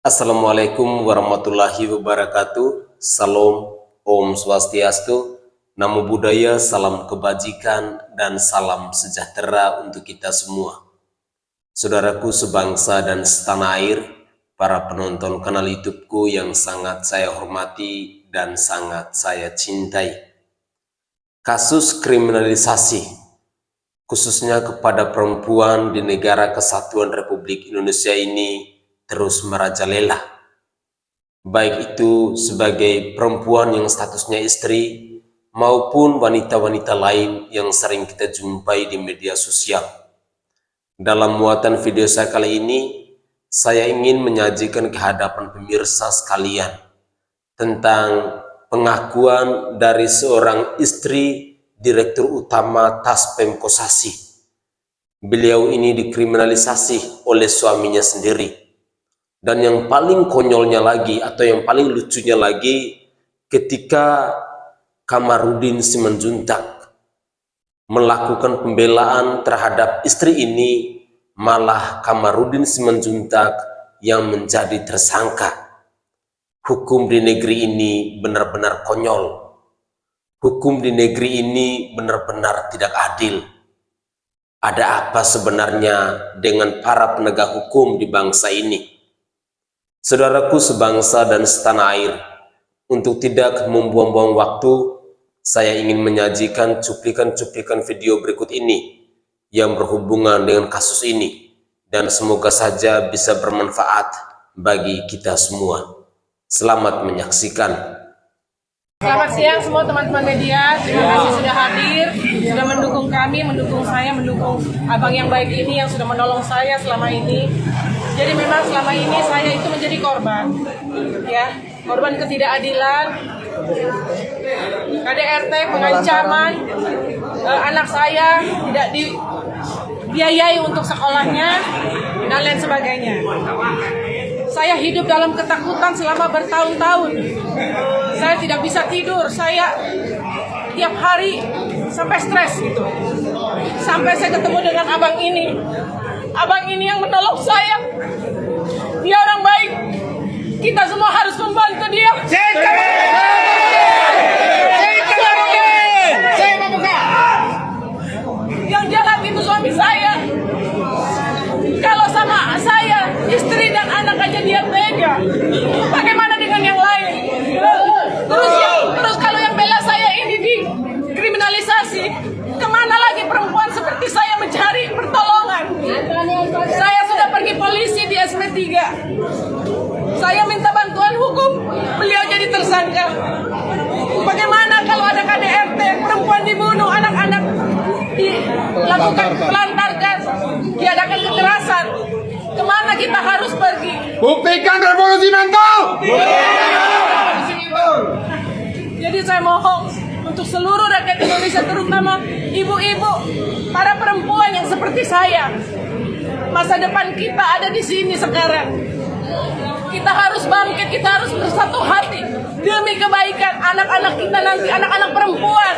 Assalamualaikum warahmatullahi wabarakatuh. Salam, Om Swastiastu, Namo Buddhaya, salam kebajikan, dan salam sejahtera untuk kita semua. Saudaraku sebangsa dan setanah air, para penonton kanal YouTube-ku yang sangat saya hormati dan sangat saya cintai. Kasus kriminalisasi, khususnya kepada perempuan di negara Kesatuan Republik Indonesia ini terus merajalela. Baik itu sebagai perempuan yang statusnya istri maupun wanita-wanita lain yang sering kita jumpai di media sosial. Dalam muatan video saya kali ini, saya ingin menyajikan ke hadapan pemirsa sekalian tentang pengakuan dari seorang istri Direktur Utama TAS Pemkosasi. Beliau ini dikriminalisasi oleh suaminya sendiri. Dan yang paling konyolnya lagi atau yang paling lucunya lagi, ketika Kamarudin Simanjuntak melakukan pembelaan terhadap istri ini, malah Kamarudin Simanjuntak yang menjadi tersangka. Hukum di negeri ini benar-benar konyol. Hukum di negeri ini benar-benar tidak adil. Ada apa sebenarnya dengan para penegak hukum di bangsa ini? Saudaraku sebangsa dan setanah air, untuk tidak membuang-buang waktu, saya ingin menyajikan cuplikan-cuplikan video berikut ini yang berhubungan dengan kasus ini, dan semoga saja bisa bermanfaat bagi kita semua. Selamat menyaksikan. Selamat siang semua teman-teman media, terima kasih sudah hadir, sudah mendukung kami, mendukung saya, mendukung abang yang baik ini yang sudah menolong saya selama ini. Jadi memang selama ini saya itu menjadi korban, ya, korban ketidakadilan, KDRT, pengancaman, anak saya tidak dibiayai untuk sekolahnya, dan lain sebagainya. Saya hidup dalam ketakutan selama bertahun-tahun. Saya tidak bisa tidur, saya tiap hari sampai stres gitu. Sampai saya ketemu dengan abang ini. Abang ini yang menolong saya. Dia orang baik. Kita semua harus membantu dia. Yang jahat itu suami saya. Kalau sama saya, istri dan anak aja dia tega. Bagaimana dengan yang lain? Terus kalau yang bela saya ini dikriminalisasi, kemana lagi perempuan seperti saya mencari pertolongan? Saya sudah pergi polisi di SP3. Saya minta bantuan hukum, beliau jadi tersangka. Bagaimana kalau ada KDRT, perempuan dibunuh, anak-anak dilakukan pelantarkan, diadakan kekerasan? Kemana kita harus pergi? Buktikan revolusi mental! Jadi saya mohon untuk seluruh rakyat Indonesia, terutama ibu-ibu, para perempuan yang seperti saya, masa depan kita ada di sini sekarang. Kita harus bangkit, kita harus bersatu hati demi kebaikan anak-anak kita nanti, anak-anak perempuan,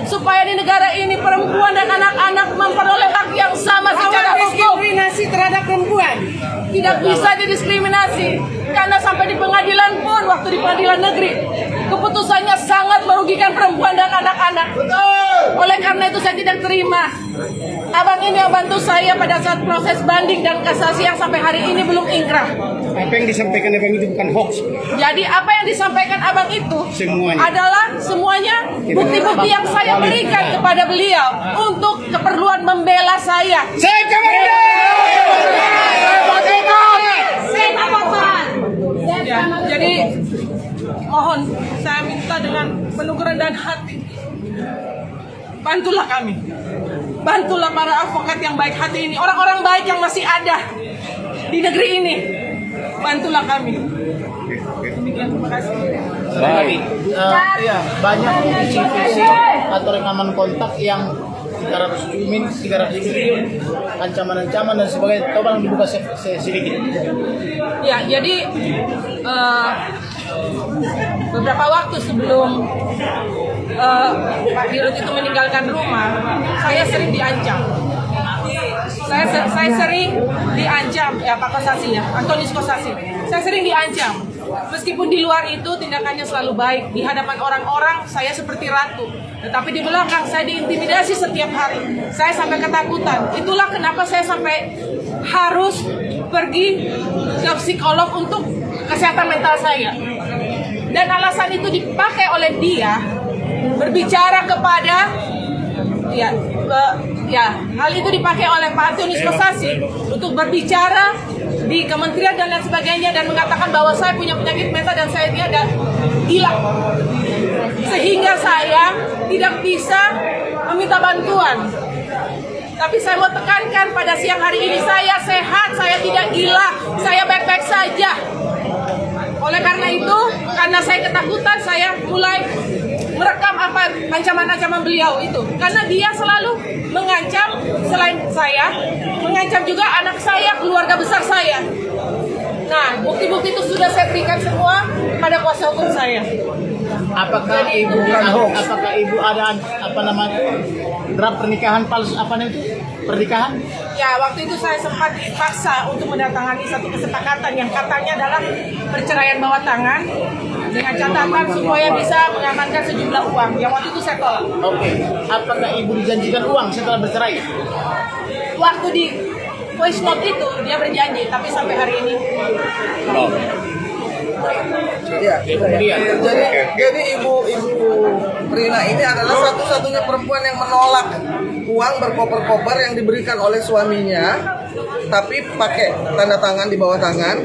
supaya di negara ini perempuan dan anak-anak memperoleh hak yang sama secara hukum. Diskriminasi terhadap perempuan Tidak bisa didiskriminasi, karena sampai di pengadilan pun, waktu di pengadilan negeri, keputusannya sangat merugikan perempuan dan anak-anak. Oleh karena itu saya tidak terima. Abang ini yang bantu saya pada saat proses banding dan kasasi yang sampai hari ini belum inkrah. Apa yang disampaikan abang itu bukan hoax. Jadi apa yang disampaikan abang itu Semuanya. adalah semuanya bukti-bukti yang saya berikan kepada beliau untuk keperluan membela saya. Ya, jadi mohon saya minta dengan penuh kerendahan hati, bantulah kami, bantulah para advokat yang baik hati ini, orang-orang baik yang masih ada di negeri ini, bantulah kami. Demikian, terima kasih. Baik, ya, banyak visi-visi atau rekaman kontak yang 300 video, ancaman-ancaman dan sebagainya. Coba dibuka sedikit. Ya, jadi beberapa waktu sebelum Pak Dirut itu meninggalkan rumah, saya sering diancam. Saya sering diancam, ya Pak Kosasi ya, Antonius Kosasi. Saya sering diancam. Meskipun di luar itu tindakannya selalu baik, di hadapan orang-orang saya seperti ratu. Tetapi di belakang saya diintimidasi setiap hari. Saya sampai ketakutan. Itulah kenapa saya sampai harus pergi ke psikolog untuk kesehatan mental saya. Dan alasan itu dipakai oleh dia berbicara kepada hal itu dipakai oleh Pak Antonius Kosasi untuk berbicara di kementerian dan lain sebagainya dan mengatakan bahwa saya punya penyakit mental dan saya ini ada gila, sehingga saya tidak bisa meminta bantuan. Tapi saya mau tekankan pada siang hari ini saya sehat, saya tidak gila, saya baik-baik saja. Oleh karena itu, karena saya ketakutan, saya mulai merekam apa ancaman-ancaman beliau itu. Karena dia selalu mengancam, selain saya, mengancam juga anak saya, keluarga besar saya. Nah, bukti-bukti itu sudah saya berikan semua pada kuasa hukum saya. Apakah ibu ada draft pernikahan palsu pernikahan? Ya, waktu itu saya sempat dipaksa untuk mendatangani satu kesepakatan yang katanya adalah perceraian bawah tangan dengan catatan supaya bisa mengamankan sejumlah uang. Yang waktu itu saya tolak. Oke. Apakah ibu dijanjikan uang setelah bercerai? Waktu di voice note itu dia berjanji, tapi sampai hari ini Ya, jadi ibu Rina ini adalah satu-satunya perempuan yang menolak uang berkoper-koper yang diberikan oleh suaminya, tapi pakai tanda tangan di bawah tangan.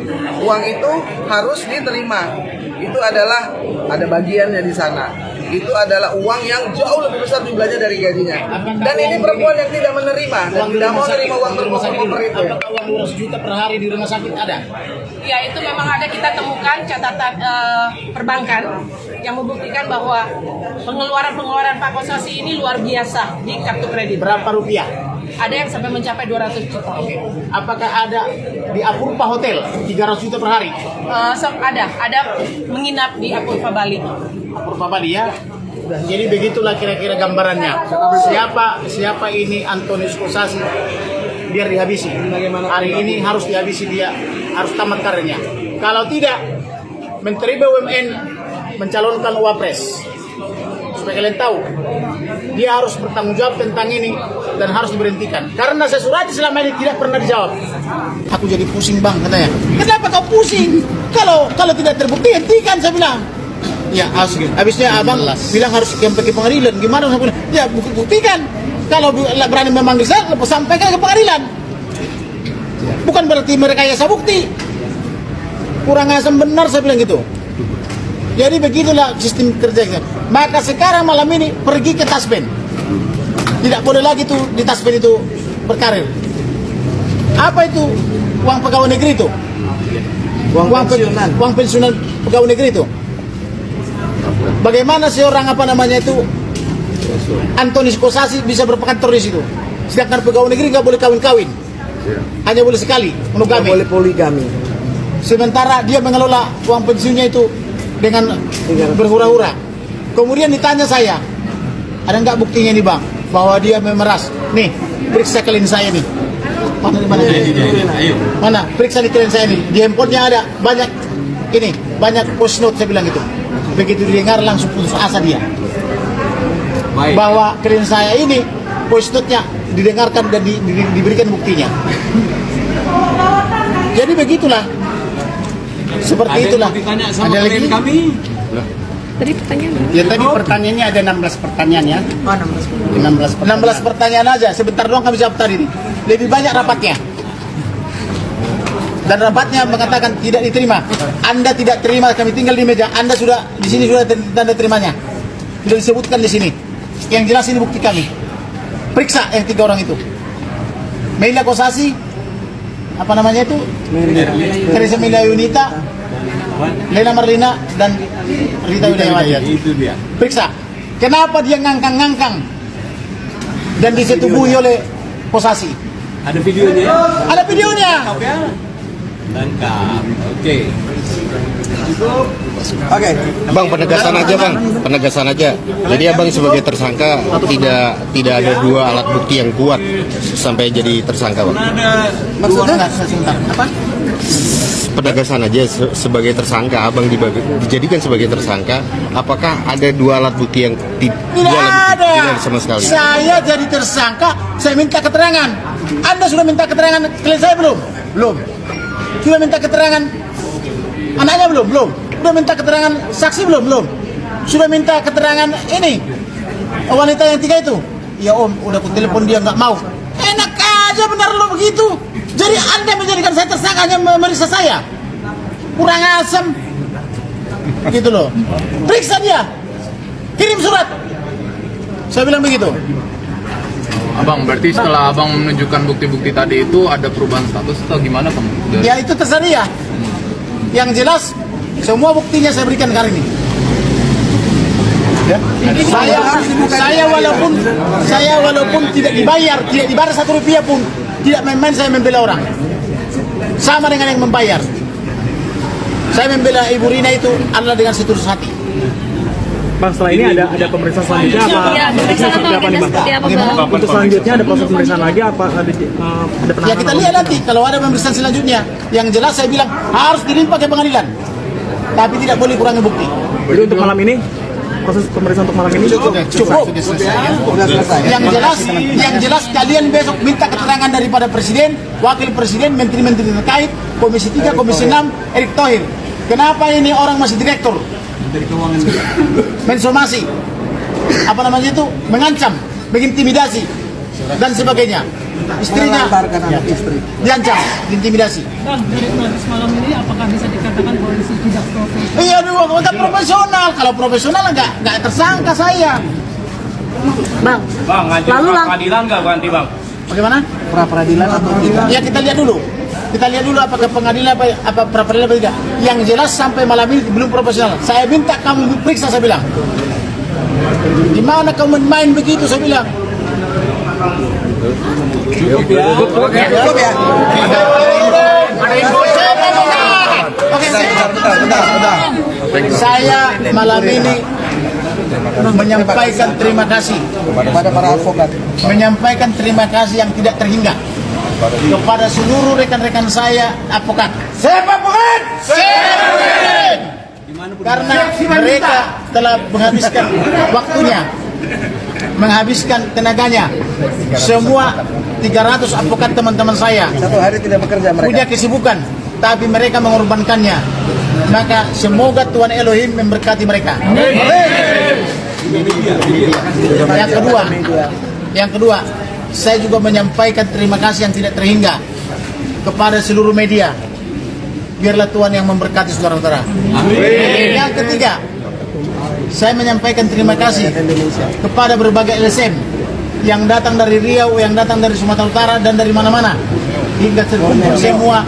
Uang itu harus diterima. Itu adalah ada bagiannya di sana. Itu adalah uang yang jauh lebih besar jumlahnya dari gajinya. Dan ini perempuan yang tidak menerima dan tidak mau menerima uang berkoper-koper itu. Apakah uang 200 juta per hari di rumah sakit ada? ya itu memang ada, kita temukan catatan perbankan yang membuktikan bahwa pengeluaran Pak Kosasi ini luar biasa di kartu kredit. Berapa rupiah? Ada yang sampai mencapai 200 juta. Apakah ada di Apurva Hotel 300 juta per hari? Ada menginap di Apurva Bali. Apurva Bali ya. Jadi begitulah kira-kira gambarannya. Siapa ini Antonius Kosasi? Biar dihabisi. Hari ini harus dihabisi, dia harus tamat karirnya. Kalau tidak, Menteri BUMN mencalonkan Wapres. Supaya kalian tahu, dia harus bertanggung jawab tentang ini dan harus diberhentikan. Karena sesuatu selama ini tidak pernah dijawab. Aku jadi pusing bang, katanya. Kenapa kau pusing? Kalau tidak terbukti, hentikan, saya bilang. Ya, habisnya abang bilang harus pergi pengadilan. Gimana? Saya bilang, ya buktikan. Kalau berani memanggil saya, sampaikan ke pengadilan. Bukan berarti merekayasa bukti. Kurang asam benar, saya bilang gitu. Jadi begitulah sistem kerja kita. Maka sekarang malam ini pergi ke Taspen. Tidak boleh lagi tuh di Taspen itu berkarir. Apa itu uang pegawai negeri itu? Uang pensiunan pegawai negeri itu. Bagaimana seorang Antonius Kosasi bisa berkantor di situ? Sedangkan pegawai negeri nggak boleh kawin-kawin. Hanya boleh sekali monogami. Boleh poligami. Sementara dia mengelola uang pensiunnya itu dengan berhura-hura. Kemudian ditanya saya, ada nggak buktinya nih bang bahwa dia memeras? Nih, periksa klien saya nih. Mana? Periksa di klien saya nih. Di handphonenya ada banyak post note, saya bilang gitu. Begitu didengar langsung putus asa dia. Bahwa klien saya ini post note-nya didengarkan dan diberikan buktinya. Jadi begitulah. Seperti itulah. Ada lagi kami. Tadi pertanyaan. Ya tadi pertanyaannya ada 16 pertanyaan ya. Oh, 16 pertanyaan aja. Sebentar doang kami jawab tadi. Lebih banyak rapatnya. Dan rapatnya mengatakan tidak diterima. Anda tidak terima, kami tinggal di meja. Anda sudah di sini sudah tanda terimanya. Sudah disebutkan di sini. Yang jelas ini bukti kami. Periksa yang 3 orang itu. Meila Kosasi, apa namanya itu? Teresa Melia Yunita, Lena Marlina dan Rita Widayawati. Itu dia. Periksa. Kenapa dia ngangkang-ngangkang dan disetubuhi oleh Kosasi? Ada videonya? Ada videonya. Lengkap. Oke. Oke. Bang, penegasan aja bang, penegasan aja. Jadi abang sebagai tersangka tidak ada dua alat bukti yang kuat sampai jadi tersangka bang. Maksudnya? Apa? Penegasan aja sebagai tersangka, abang dijadikan sebagai tersangka. Apakah ada dua alat bukti yang Tidak ada sama sekali? Saya jadi tersangka, saya minta keterangan. Anda sudah minta keterangan klien saya belum? Belum. Sudah minta keterangan anaknya belum? Belum. Sudah minta keterangan saksi belum? Belum. Sudah minta keterangan ini wanita yang 3 itu. Ya om, udah aku telepon dia nggak mau. Enak aja benar lo begitu. Jadi Anda menjadikan saya tersangka hanya memeriksa saya. Kurang asam. Gitu loh. Periksa dia. Kirim surat. Saya bilang begitu. Abang, berarti setelah abang menunjukkan bukti-bukti tadi itu ada perubahan status atau gimana kamu? Ya itu terserah dia. Yang jelas semua buktinya saya berikan hari ini. Ya. Saya walaupun tidak dibayar 1 rupiah pun, tidak main-main saya membela orang. Sama dengan yang membayar. Saya membela Ibu Rina itu adalah dengan setulus hati. Bang, setelah ini ada pemeriksaan selanjutnya apa? Pemeriksaan seperti apa nih bang? Untuk selanjutnya ada proses pemeriksaan lagi apa? Ada penanganan? Ya kita lihat nanti kalau ada pemeriksaan selanjutnya. Yang jelas saya bilang harus dilimpah ke pengadilan, tapi tidak boleh kurangi bukti. Jadi untuk malam ini proses pemeriksaan untuk malam ini cukup. Yang jelas kalian besok minta keterangan daripada presiden, wakil presiden, menteri-menteri terkait, komisi 3, komisi 6, Erick Thohir. Kenapa ini orang masih direktur? Mensomasi, apa namanya itu, mengancam, mengintimidasi dan sebagainya. Istrinya diancam, diintimidasi. Bang, dari malam ini apakah bisa dikatakan polisi tidak profesional? Iya, tidak profesional. Kalau profesional nggak tersangka saya. bang, lalu pengadilan nggak ganti bang? Bagaimana? Pra peradilan atau tidak? Ya kita lihat dulu. Kita lihat dulu apakah pengadilan apa pra peradilan apa tidak. Yang jelas sampai malam ini belum profesional. Saya minta kamu periksa, saya bilang. Di mana kamu main begitu, saya bilang. Cukup ya. Oke, Bentar. saya malam ini menyampaikan terima kasih Kepada para advokat. menyampaikan terima kasih yang tidak terhingga kepada seluruh rekan-rekan saya advokat. Siapa advokat? Karena mereka telah menghabiskan waktunya, menghabiskan tenaganya. Semua 300 advokat teman-teman saya Satu hari tidak bekerja mereka. punya kesibukan, tapi mereka mengorbankannya. Maka semoga Tuhan Elohim memberkati mereka. Yang kedua, saya juga menyampaikan terima kasih yang tidak terhingga kepada seluruh media. Biarlah Tuhan yang memberkati saudara-saudara. Yang ketiga, saya menyampaikan terima kasih kepada berbagai LSM yang datang dari Riau, yang datang dari Sumatera Utara dan dari mana-mana, hingga terkumpul semua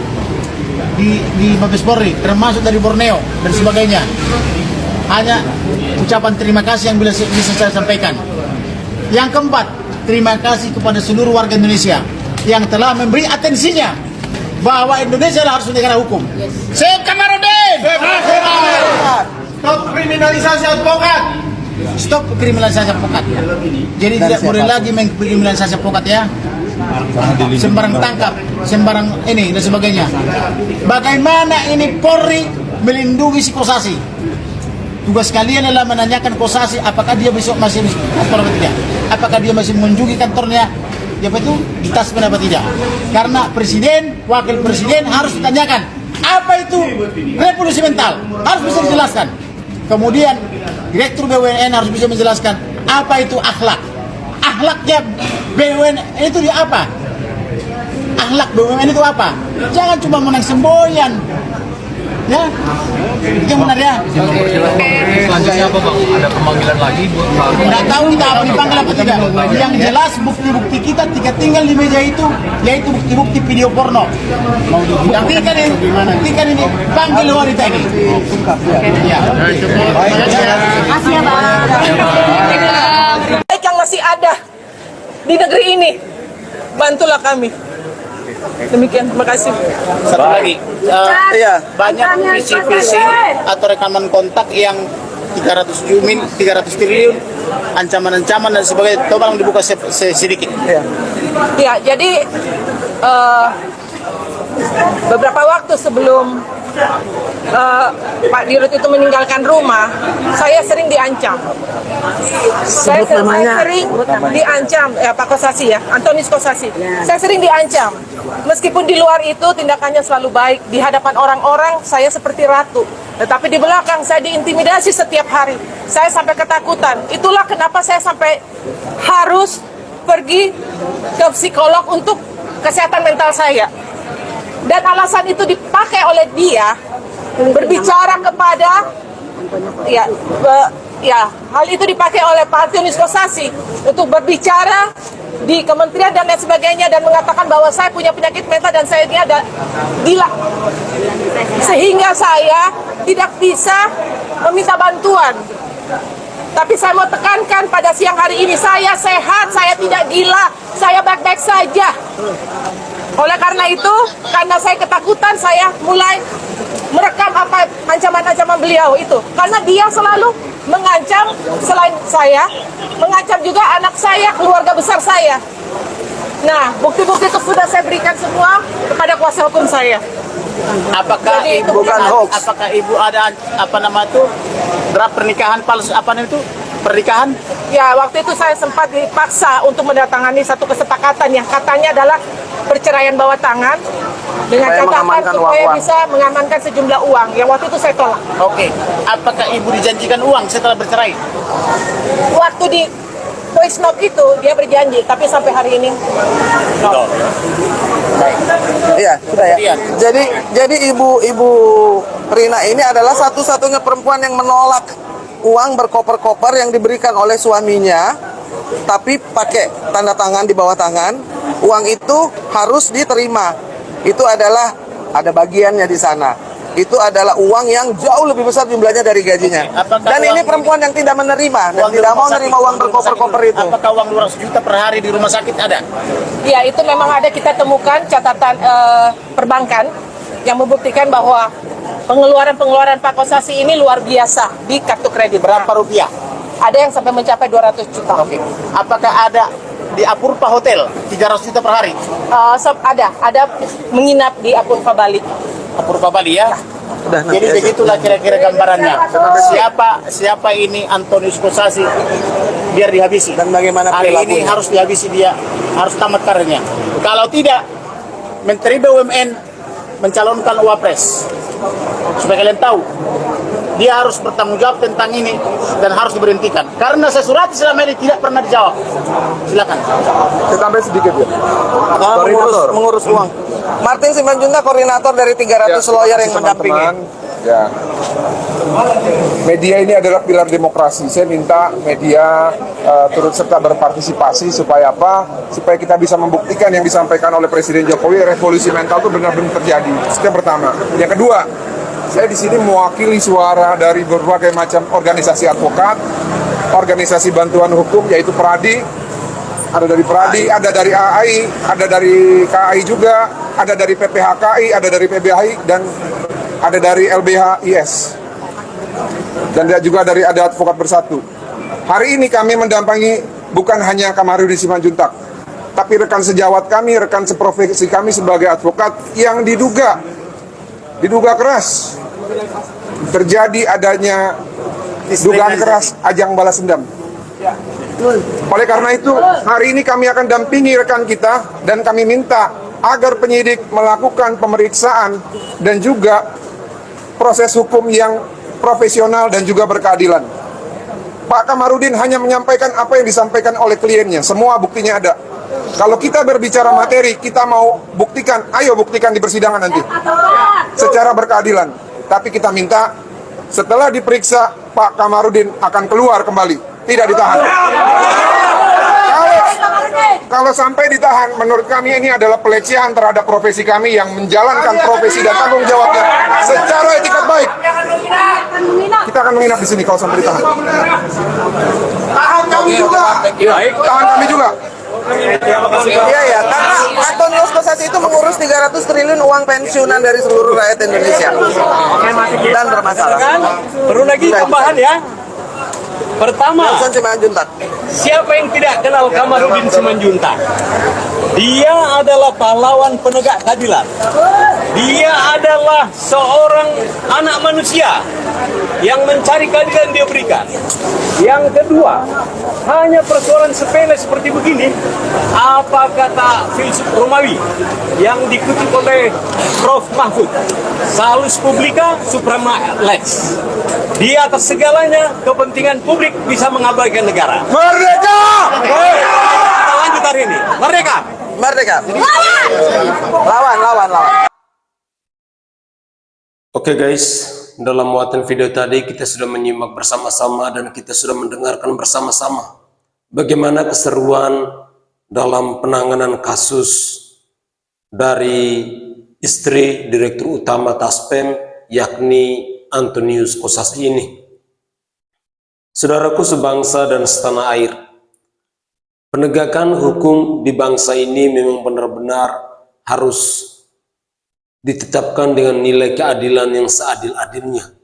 di Mabes Polri, termasuk dari Borneo dan sebagainya. Hanya ucapan terima kasih yang bisa saya sampaikan. Yang keempat, terima kasih kepada seluruh warga Indonesia yang telah memberi atensinya bahwa Indonesia harus negara hukum. Save Kamarudin! Stop kriminalisasi advokat! Stop kriminalisasi advokat. Jadi tidak boleh lagi mengkriminalisasi advokat ya. Sembarang tangkap, sembarang ini dan sebagainya. Bagaimana ini Polri melindungi si Kosasi? Tugas kalian adalah menanyakan Kosasi apakah dia besok masih kantor atau tidak, apakah dia masih mengunjungi kantornya, ya itu di taspen apa tidak. Karena presiden, wakil presiden harus ditanyakan apa itu revolusi mental, harus bisa dijelaskan. Kemudian direktur BUMN harus bisa menjelaskan apa itu akhlak. Akhlaknya BUMN itu dia apa? Akhlak BUMN itu apa? Jangan cuma menang semboyan. Ya, itu yang benar ya. Selanjutnya apa bang? Ada pemanggilan lagi buat Nggak tahu kita akan dipanggil apa tidak. Yang jelas bukti-bukti kita tinggal di meja itu, yaitu bukti-bukti video porno. Mau dibuktikan ini, panggil wanita ini. Ya. Makasih ya Bang. Baik yang masih ada di negeri ini, bantulah kami. Demikian, terima kasih. Satu lagi, banyak visi-visi atau rekaman kontak yang 300 triliun, ancaman-ancaman dan sebagainya. Tolong dibuka sedikit. Ya, jadi beberapa waktu sebelum Pak Dirut itu meninggalkan rumah, saya sering diancam. Saya sering diancam, Pak Kosasi ya, Antonius Kosasi. Saya sering diancam. Meskipun di luar itu tindakannya selalu baik, di hadapan orang-orang saya seperti ratu. Tetapi di belakang saya diintimidasi setiap hari. Saya sampai ketakutan. Itulah kenapa saya sampai harus pergi ke psikolog untuk kesehatan mental saya. Dan alasan itu dipakai oleh dia berbicara kepada hal itu dipakai oleh Pak Antonius Kosasi untuk berbicara di kementerian dan lain sebagainya dan mengatakan bahwa saya punya penyakit mental dan saya ini ada gila, sehingga saya tidak bisa meminta bantuan. Tapi saya mau tekankan pada siang hari ini, saya sehat, saya tidak gila, saya baik-baik saja. Oleh karena itu, karena saya ketakutan, saya mulai merekam apa ancaman-ancaman beliau itu. Karena dia selalu mengancam, selain saya, mengancam juga anak saya, keluarga besar saya. Nah, bukti-bukti itu sudah saya berikan semua kepada kuasa hukum saya. Apakah Jadi ibu itu bukan hoax. Apakah ibu ada draft pernikahan palsu pernikahan? Ya, waktu itu saya sempat dipaksa untuk mendatangani satu kesepakatan yang katanya adalah perceraian bawah tangan dengan catatan supaya bisa mengamankan sejumlah uang. Yang waktu itu saya tolak. Oke. Apakah ibu dijanjikan uang setelah bercerai? Waktu di voice note itu dia berjanji, tapi sampai hari ini Iya, sudah ya. Jadi ibu Rina ini adalah satu-satunya perempuan yang menolak uang berkoper-koper yang diberikan oleh suaminya, tapi pakai tanda tangan di bawah tangan. Uang itu harus diterima. Itu adalah ada bagiannya di sana. Itu adalah uang yang jauh lebih besar jumlahnya dari gajinya. Dan ini perempuan yang tidak menerima dan tidak mau menerima uang berkoper-koper itu. Apakah uang 200 juta per hari di rumah sakit ada? ya itu memang ada, kita temukan catatan perbankan yang membuktikan bahwa pengeluaran Pak Kosasi ini luar biasa di kartu kredit. Berapa rupiah? Ada yang sampai mencapai 200 juta. Oke. Apakah ada di Apurva Hotel 300 juta per hari? Ada menginap di Apurva Bali. Apurva Bali ya. Jadi begitulah kira-kira gambarannya. Siapa ini Antonius Kosasi, biar dihabisi. Dan bagaimana hari ini harus dihabisi dia, harus tamat karirnya. Kalau tidak, Menteri BUMN mencalonkan Wapres. Supaya kalian tahu, dia harus bertanggung jawab tentang ini dan harus diberhentikan. Karena saya surati selama ini tidak pernah dijawab. Silakan. Saya tambah sedikit ya. Mengurus uang. Martin Simanjuntak, koordinator dari 300 lawyer yang mendampingi. Ya. Media ini adalah pilar demokrasi. Saya minta media turut serta berpartisipasi supaya apa? Supaya kita bisa membuktikan yang disampaikan oleh Presiden Jokowi, revolusi mental itu benar-benar terjadi. Itu yang pertama. Yang kedua, saya di sini mewakili suara dari berbagai macam organisasi advokat, organisasi bantuan hukum yaitu PRADI. Ada dari PRADI, ada dari AAI, ada dari KAI juga, ada dari PPHKI, ada dari PBHI, dan ada dari LBHIS. Dan juga dari ada Advokat Bersatu. Hari ini kami mendampingi bukan hanya Kamarudin Simanjuntak, tapi rekan sejawat kami, rekan seprofesi kami sebagai advokat yang diduga keras terjadi adanya dugaan keras ajang balas dendam. Oleh karena itu, hari ini kami akan dampingi rekan kita dan kami minta agar penyidik melakukan pemeriksaan dan juga proses hukum yang profesional dan juga berkeadilan. Pak Kamarudin hanya menyampaikan apa yang disampaikan oleh kliennya, semua buktinya ada. Kalau kita berbicara materi, kita mau buktikan, ayo buktikan di persidangan nanti secara berkeadilan. Tapi kita minta setelah diperiksa, Pak Kamarudin akan keluar kembali, tidak ditahan. Kalau sampai ditahan, menurut kami ini adalah pelecehan terhadap profesi kami yang menjalankan profesi dan tanggung jawabnya secara etikat baik. Kita akan menginap di sini kalau sampai ditahan. Tahan kami juga. Tahan kami juga. Iya ya, karena Antonius Kosasi itu mengurus 300 triliun uang pensiunan dari seluruh rakyat Indonesia dan bermasalah. Perlu lagi tambahan ya. Pertama, Nelson Simanjuntak. siapa yang tidak kenal Kamarudin Simanjuntak? Dia adalah pahlawan penegak keadilan. Dia adalah seorang anak manusia yang mencari keadilan dia berikan. Yang kedua, hanya persoalan sepele seperti begini, apa kata filsuf Romawi yang dikutip oleh Prof. Mahfud, salus publica suprema lex. Di atas segalanya, kepentingan publik bisa mengabaikan negara. Merdeka! Kita lanjut hari ini. Merdeka! Merdeka! Lawan! Oke guys, dalam muatan video tadi kita sudah menyimak bersama-sama dan kita sudah mendengarkan bersama-sama bagaimana keseruan dalam penanganan kasus dari istri Direktur Utama Taspem, yakni Antonius Kosasi ini. Saudaraku sebangsa dan setanah air, penegakan hukum di bangsa ini memang benar-benar harus ditetapkan dengan nilai keadilan yang seadil-adilnya.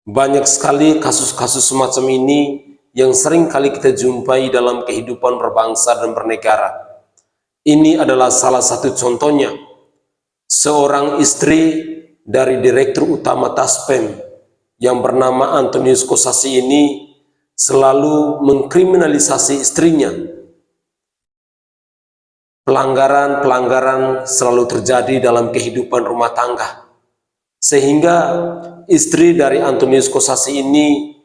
Banyak sekali kasus-kasus semacam ini yang sering kali kita jumpai dalam kehidupan berbangsa dan bernegara. Ini adalah salah satu contohnya. Seorang istri dari Direktur Utama Taspem yang bernama Antonius Kosasi ini selalu mengkriminalisasi istrinya. Pelanggaran-pelanggaran selalu terjadi dalam kehidupan rumah tangga. Sehingga istri dari Antonius Kosasi ini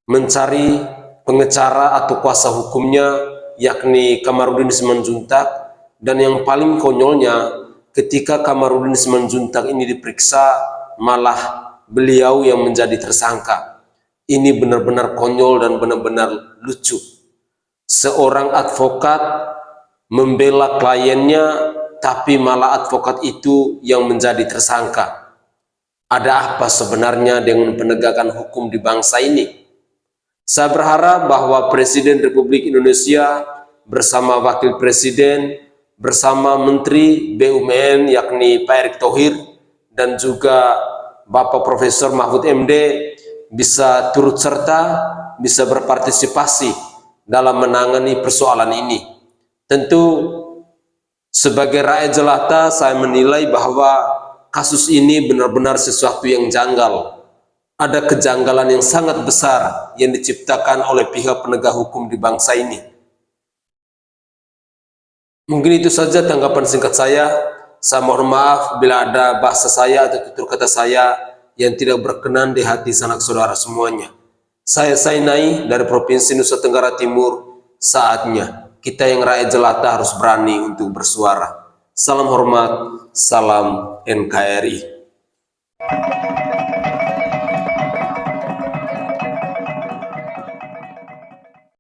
mencari pengacara atau kuasa hukumnya, yakni Kamarudin Simanjuntak, dan yang paling konyolnya ketika Kamarudin Simanjuntak ini diperiksa, malah beliau yang menjadi tersangka. Ini benar-benar konyol dan benar-benar lucu. Seorang advokat membela kliennya, tapi malah advokat itu yang menjadi tersangka. Ada apa sebenarnya dengan penegakan hukum di bangsa ini? Saya berharap bahwa Presiden Republik Indonesia bersama Wakil Presiden, bersama Menteri BUMN yakni Pak Erick Thohir, dan juga Bapak Profesor Mahfud MD bisa turut serta, bisa berpartisipasi dalam menangani persoalan ini. Tentu sebagai rakyat jelata saya menilai bahwa kasus ini benar-benar sesuatu yang janggal. Ada kejanggalan yang sangat besar yang diciptakan oleh pihak penegak hukum di bangsa ini. Mungkin itu saja tanggapan singkat saya. Saya mohon maaf bila ada bahasa saya atau tutur kata saya yang tidak berkenan di hati sanak saudara semuanya. Saya Sainai dari Provinsi Nusa Tenggara Timur. Saatnya kita yang rakyat jelata harus berani untuk bersuara. Salam hormat, salam NKRI.